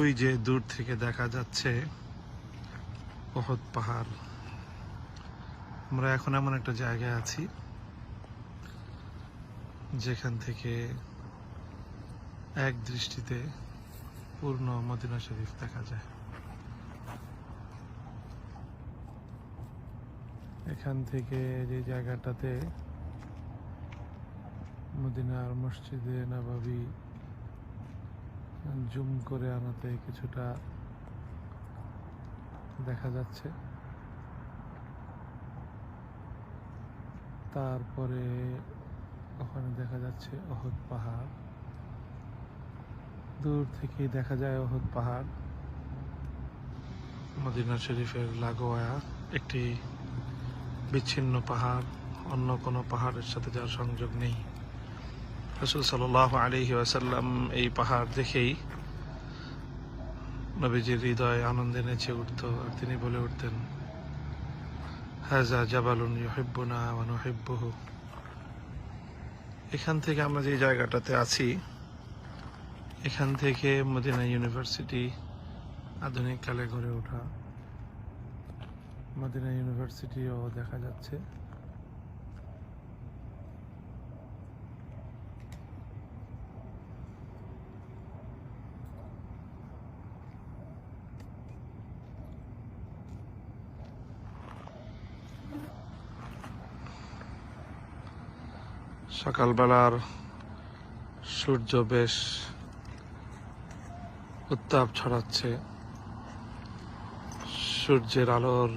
ওই যে দূর থেকে দেখা যাচ্ছে উহুদ পাহাড়। আমরা এখন এমন একটা জায়গায় আছি যেখান থেকে এক দৃষ্টিতে পূর্ণ মদিনা শরীফ দেখা যায়। এখান থেকে যে জায়গাটাতে মদিনার মসজিদে নববী জুম করে আনাতে কিছুটা দেখা যাচ্ছে। তারপরে ওখানে দেখা যাচ্ছে উহুদ পাহাড়, দূর থেকেই দেখা যায় উহুদ পাহাড়। মদিনা শরীফের লাগোয়া একটি বিচ্ছিন্ন পাহাড়, অন্য কোনো পাহাড়ের সাথে যার সংযোগ নেই। রাসূল সাল্লাল্লাহু আলাইহি ওয়াসাল্লাম এই পাহাড় দেখেই নবীজির হৃদয় আনন্দে নেচে উঠত, আর তিনি বলে উঠতেন, হাযা জাবালুন ইউহিব্বুনা ওয়া নুহিব্বুহু। এখান থেকে আমরা যে জায়গাটাতে আছি, এখান থেকে মদিনা ইউনিভার্সিটি, আধুনিক কালে গড়ে ওঠা মদিনা ইউনিভার্সিটিও দেখা যাচ্ছে। সকালবেলার সূর্য বেশ উত্তাপ ছড়াচ্ছে। সূর্যের আলোর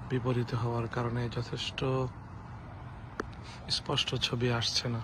বিপরীতে হওয়ার কারণে যথেষ্ট স্পষ্ট ছবি আসছে না।